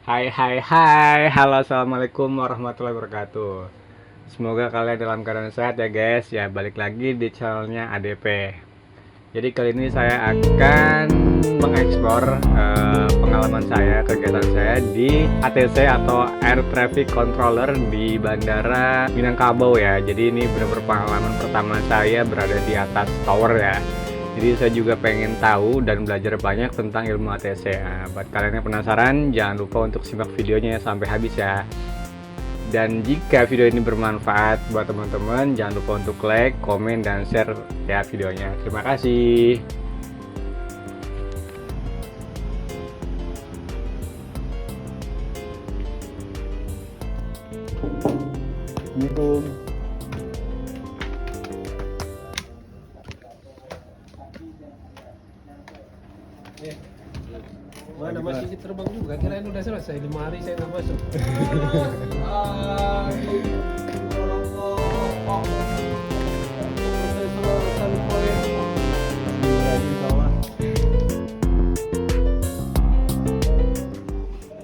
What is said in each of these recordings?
Hai hai hai, halo assalamualaikum warahmatullahi wabarakatuh. Semoga kalian dalam keadaan sehat ya guys. Ya balik lagi di channelnya ADP. Jadi kali ini saya akan mengeksplor pengalaman saya, kegiatan saya di ATC atau Air Traffic Controller di Bandara Minangkabau ya. Jadi ini benar-benar pengalaman pertama saya berada di atas tower ya. Jadi saya juga pengen tahu dan belajar banyak tentang ilmu ATC. Nah, buat kalian yang penasaran, jangan lupa untuk simak videonya sampai habis ya. Dan jika video ini bermanfaat buat teman-teman, jangan lupa untuk like, komen, dan share ya videonya. Terima kasih. Assalamualaikum. Mana masih terbang juga, kirain udah selesai 5 hari saya nggak masuk.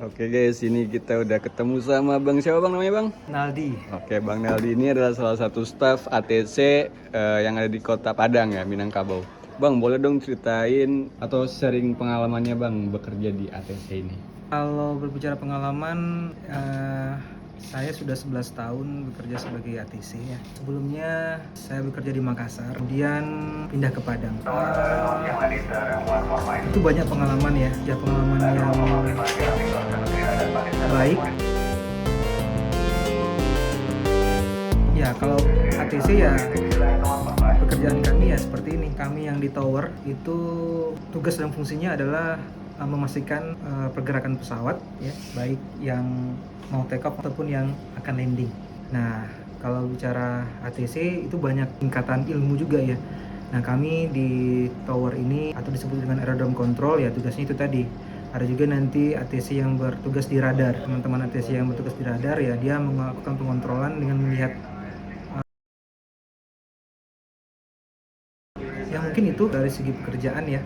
Oke guys, ini kita udah ketemu sama Bang siapa Bang namanya Bang? Naldi. Oke, Bang Naldi ini adalah salah satu staf ATC yang ada di Kota Padang ya, Minangkabau. Bang, boleh dong ceritain atau sharing pengalamannya Bang bekerja di ATC ini? Kalau berbicara pengalaman, saya sudah 11 tahun bekerja sebagai ATC ya. Sebelumnya saya bekerja di Makassar, kemudian pindah ke Padang. Itu banyak pengalaman ya pengalaman yang baik. Ya kalau ATC ya pekerjaan kami ya seperti ini. Kami yang di tower itu tugas dan fungsinya adalah memastikan pergerakan pesawat ya, baik yang mau take off ataupun yang akan landing. Nah, kalau bicara ATC itu banyak tingkatan ilmu juga ya. Nah, kami di tower ini atau disebut dengan aerodrome control ya, tugasnya itu tadi. Ada juga nanti ATC yang bertugas di radar. Teman-teman ATC yang bertugas di radar ya, dia melakukan pengontrolan dengan melihat ya mungkin itu dari segi pekerjaan ya.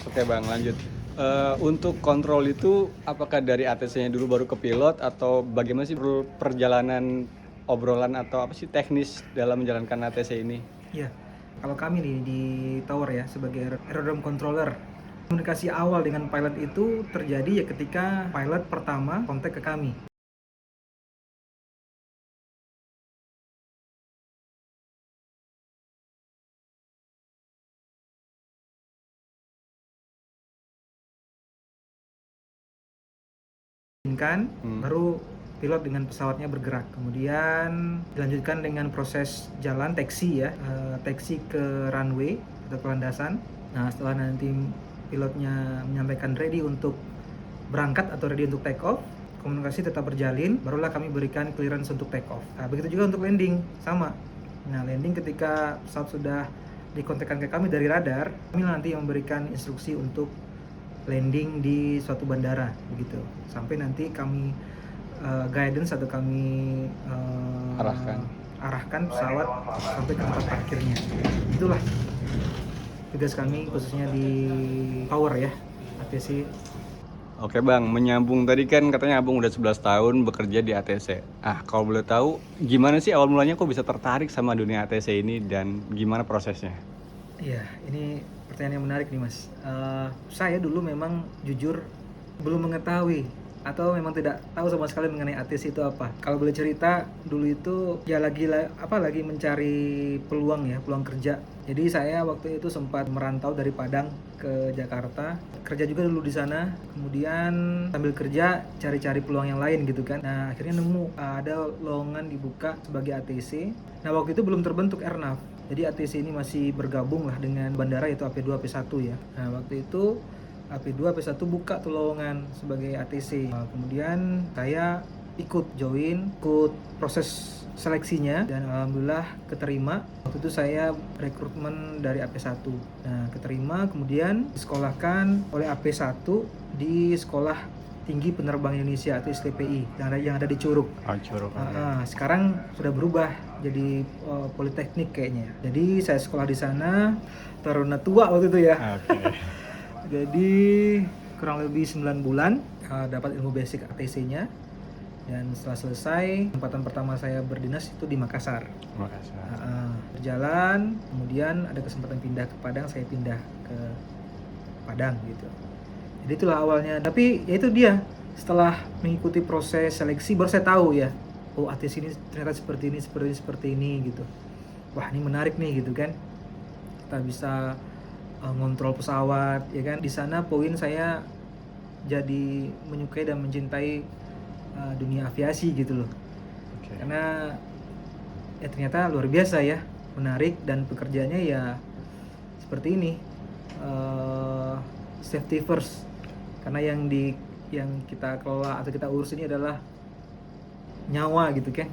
Oke Bang, lanjut. Untuk kontrol itu apakah dari ATC-nya dulu baru ke pilot atau bagaimana sih perjalanan obrolan atau apa sih teknis dalam menjalankan ATC ini? Ya, kalau kami nih di tower ya sebagai aerodrome controller, komunikasi awal dengan pilot itu terjadi ya ketika pilot pertama kontak ke kami. Baru pilot dengan pesawatnya bergerak, kemudian dilanjutkan dengan proses jalan taksi ya, taksi ke runway atau ke landasan. Nah, setelah nanti pilotnya menyampaikan ready untuk berangkat atau ready untuk take off, komunikasi tetap berjalin, barulah kami berikan clearance untuk take off. Nah, begitu juga untuk landing, sama. Nah, landing ketika pesawat sudah dikontakkan ke kami dari radar, kami nanti memberikan instruksi untuk landing di suatu bandara begitu, sampai nanti kami guidance atau kami arahkan pesawat sampai ke tempat parkirnya. Itulah tugas kami khususnya di tower ya, ATC. Oke Bang, menyambung tadi kan katanya Abang udah 11 tahun bekerja di ATC. Kalau boleh tahu gimana sih awal mulanya kok bisa tertarik sama dunia ATC ini dan gimana prosesnya? Iya, ini pertanyaan yang menarik nih Mas. Saya dulu memang jujur belum mengetahui atau memang tidak tahu sama sekali mengenai ATC itu apa. Kalau boleh cerita, dulu itu ya lagi mencari peluang ya, peluang kerja. Jadi saya waktu itu sempat merantau dari Padang ke Jakarta, kerja juga dulu di sana. Kemudian sambil kerja cari-cari peluang yang lain gitu kan. Nah, akhirnya nemu ada lowongan dibuka sebagai ATC. Nah, waktu itu belum terbentuk Airnav. Jadi ATC ini masih bergabung lah dengan bandara, yaitu AP2 AP1 ya. Nah, waktu itu AP2 AP1 buka tuh lowongan sebagai ATC. Kemudian saya ikut proses seleksinya dan alhamdulillah keterima. Waktu itu saya rekrutmen dari AP1. Nah, keterima kemudian disekolahkan oleh AP1 di Sekolah Tinggi Penerbang Indonesia atau STPI yang ada di Curug. Curug. Sekarang sudah berubah jadi politeknik kayaknya. Jadi saya sekolah di sana, taruna tua waktu itu ya. Oke. Jadi kurang lebih 9 bulan, dapat ilmu basic ATC-nya. Dan setelah selesai, tempatan pertama saya berdinas itu di Makassar. Berjalan, kemudian ada kesempatan pindah ke Padang, saya pindah ke Padang gitu. Jadi itulah awalnya. Tapi ya itu dia, setelah mengikuti proses seleksi baru saya tahu ya, oh ATC ini ternyata seperti ini gitu. Wah, ini menarik nih gitu kan. Kita bisa ngontrol pesawat ya kan. Di sana poin saya jadi menyukai dan mencintai dunia aviasi gitu loh. Karena ya ternyata luar biasa ya, menarik, dan pekerjaannya ya seperti ini, safety first, karena yang kita kelola atau kita urus ini adalah nyawa gitu kan.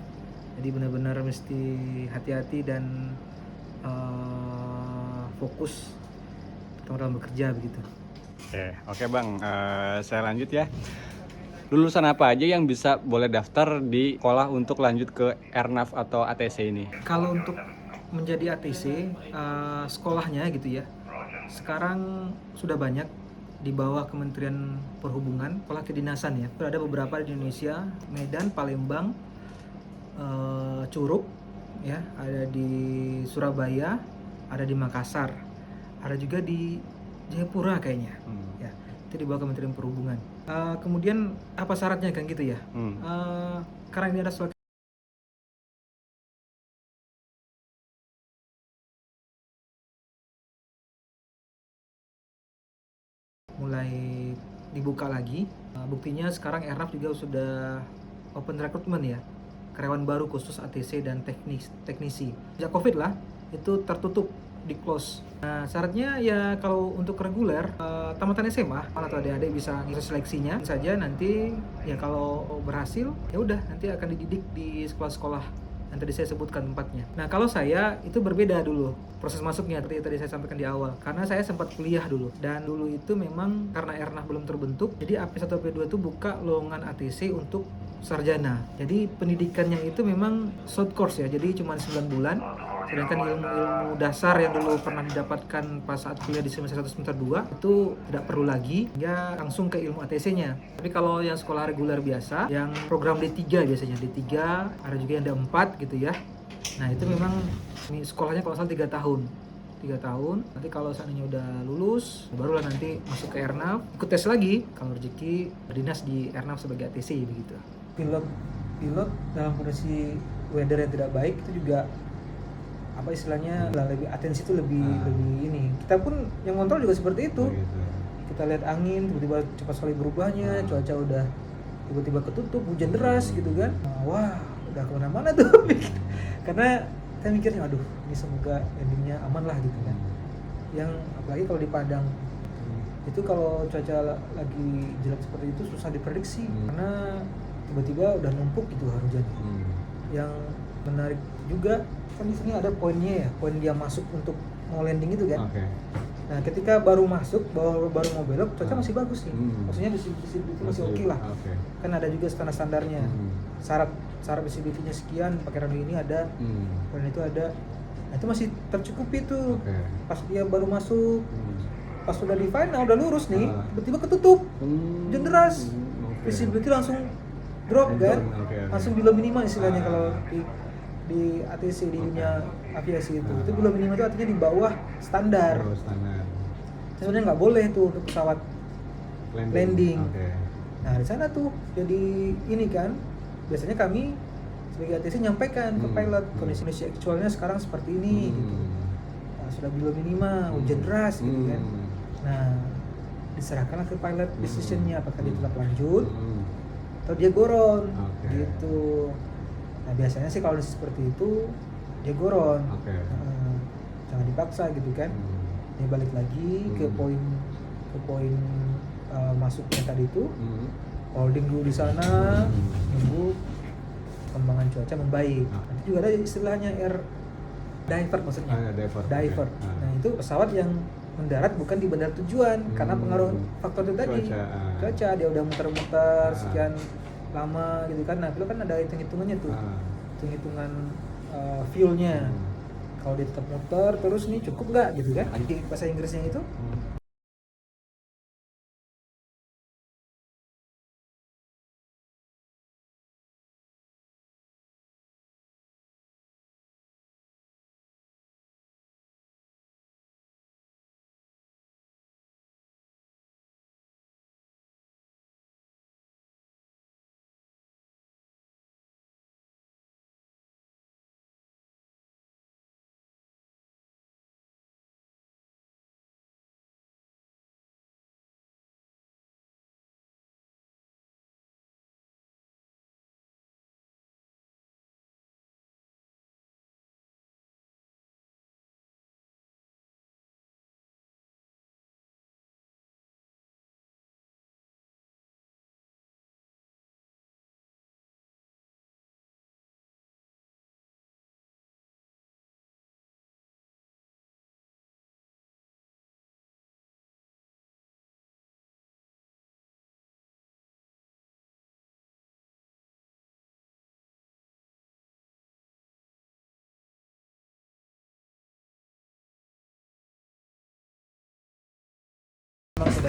Jadi benar-benar mesti hati-hati dan fokus dalam bekerja begitu. Oke Bang, saya lanjut ya. Lulusan apa aja yang bisa boleh daftar di sekolah untuk lanjut ke Airnav atau ATC ini? Kalau untuk menjadi ATC, sekolahnya gitu ya, sekarang sudah banyak di bawah Kementerian Perhubungan, sekolah kedinasan ya. Ada beberapa di Indonesia, Medan, Palembang, Curug, ya, ada di Surabaya, ada di Makassar, ada juga di Jayapura kayaknya. Ya, itu di bawah Kementerian Perhubungan. Kemudian apa syaratnya kan gitu ya? Karena ini ada suatu mulai dibuka lagi. Buktinya sekarang Airnav juga sudah open recruitment ya, karyawan baru khusus ATC dan teknisi. Sejak COVID lah, itu tertutup, di close. Nah, syaratnya ya kalau untuk reguler, tamatan SMA atau adik-adik bisa ngisi seleksinya saja. Nanti ya kalau berhasil ya udah nanti akan dididik di sekolah-sekolah yang tadi saya sebutkan tempatnya. Nah, kalau saya itu berbeda dulu proses masuknya, seperti tadi saya sampaikan di awal, karena saya sempat kuliah dulu, dan dulu itu memang karena Airnav belum terbentuk, jadi AP1 AP2 itu buka lowongan ATC untuk sarjana. Jadi pendidikannya itu memang short course ya, jadi cuma 9 bulan. Sedangkan ilmu dasar yang dulu pernah didapatkan pas saat kuliah di semester 1 semester 2 itu tidak perlu lagi, ya langsung ke ilmu ATC-nya. Tapi kalau yang sekolah reguler biasa, yang program D3 biasanya, D3, ada juga yang D4 gitu ya. Nah, itu memang ini sekolahnya kalau salah 3 tahun. 3 tahun. Nanti kalau seandainya udah lulus, barulah nanti masuk ke Airnav, ikut tes lagi. Kalau rezeki berdinas di Airnav sebagai ATC begitu. Pilot dalam kondisi weather yang tidak baik itu juga apa istilahnya, lebih atensi itu lebih ini. Kita pun yang kontrol juga seperti itu. Kita lihat angin tiba-tiba cepat sekali berubahnya, cuaca udah tiba-tiba ketutup, hujan deras gitu kan. Wah, udah kemana-mana tuh. Karena saya mikirnya, aduh, ini semoga endingnya aman lah gitu kan. Yang apalagi kalau di Padang, itu kalau cuaca lagi jelek seperti itu susah diprediksi, karena tiba-tiba udah numpuk gitu hujan. Yang menarik juga kan di sini ada poinnya ya, poin dia masuk untuk mau landing itu kan. Nah, ketika baru masuk, baru mau belok, cuaca masih bagus nih. Maksudnya visibility masih oke lah. Kan ada juga standar-standarnya. Syarat visibility-nya sekian, pakai radio ini ada, dan itu ada. Nah, itu masih tercukupi tuh. Pas dia baru masuk, pas sudah di final, udah lurus nih, tiba-tiba ketutup, hujan deras. Visibility langsung drop kan, langsung below minima istilahnya kalau di ATC, di dunia aviasi itu below minima itu artinya di bawah standar. Sebenarnya nggak boleh tuh untuk pesawat landing. Nah, di sana tuh jadi ini kan, biasanya kami sebagai ATC nyampaikan ke pilot kondisi aktualnya sekarang seperti ini gitu. Nah, sudah below minima, hujan deras gitu kan. Nah, diserahkanlah ke pilot decisionnya, apakah dia tetap lanjut atau dia goron gitu. Nah, biasanya sih kalau seperti itu dia goron, jangan dipaksa gitu kan. Dia balik lagi ke poin masuknya tadi itu, holding dulu di sana, nunggu perkembangan cuaca membaik. Nanti juga ada istilahnya air divert maksudnya, divert. Nah, itu pesawat yang mendarat bukan di bandara tujuan, karena pengaruh faktor itu tadi, cuaca. Dia udah muter-muter sekian lama gitu kan. Nah, itu kan ada hitung-hitungannya tuh, hitung-hitungan fuelnya. Kalau dia tetap muter terus nih cukup nggak gitu kan, di bahasa Inggrisnya itu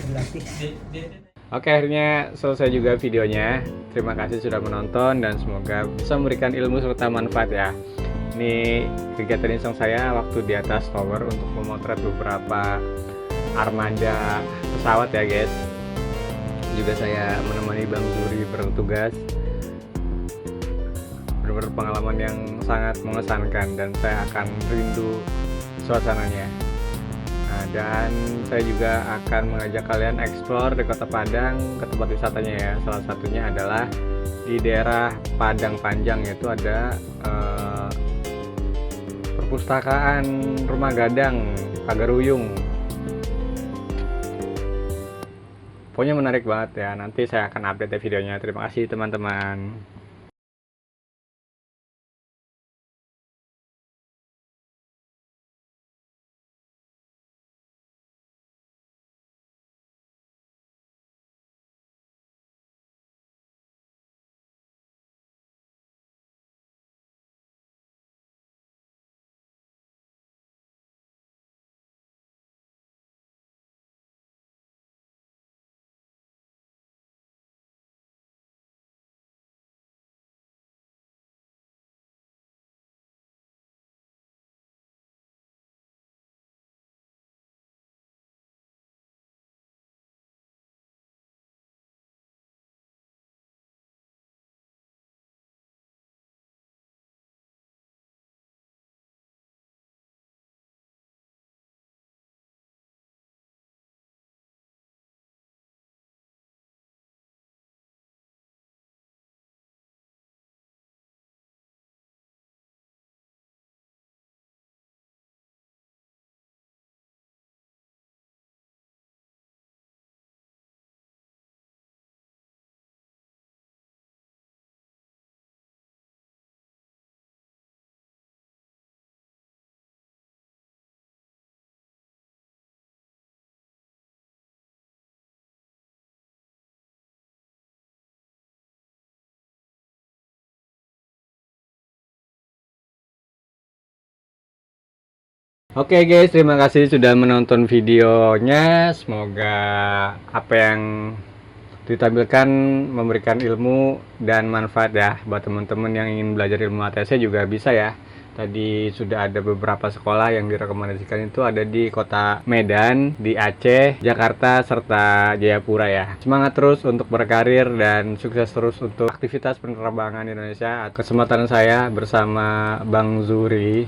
dilatih. Oke, akhirnya selesai juga videonya. Terima kasih sudah menonton dan semoga bisa memberikan ilmu serta manfaat ya. Ini kegiatan iseng saya waktu di atas tower untuk memotret beberapa armada pesawat ya guys. Juga saya menemani Bang Zuri bertugas. Benar-benar pengalaman yang sangat mengesankan dan saya akan rindu suasananya. Nah, dan saya juga akan mengajak kalian explore di Kota Padang ke tempat wisatanya ya. Salah satunya adalah di daerah Padang Panjang, yaitu ada perpustakaan Rumah Gadang Pagaruyung. Pokoknya menarik banget ya. Nanti saya akan update videonya. Terima kasih teman-teman. Oke guys, terima kasih sudah menonton videonya. Semoga apa yang ditampilkan memberikan ilmu dan manfaat ya buat teman-teman yang ingin belajar ilmu ATC juga bisa ya. Tadi sudah ada beberapa sekolah yang direkomendasikan, itu ada di Kota Medan, di Aceh, Jakarta, serta Jayapura ya. Semangat terus untuk berkarir dan sukses terus untuk aktivitas penerbangan Indonesia. Kesempatan saya bersama Bang Zuri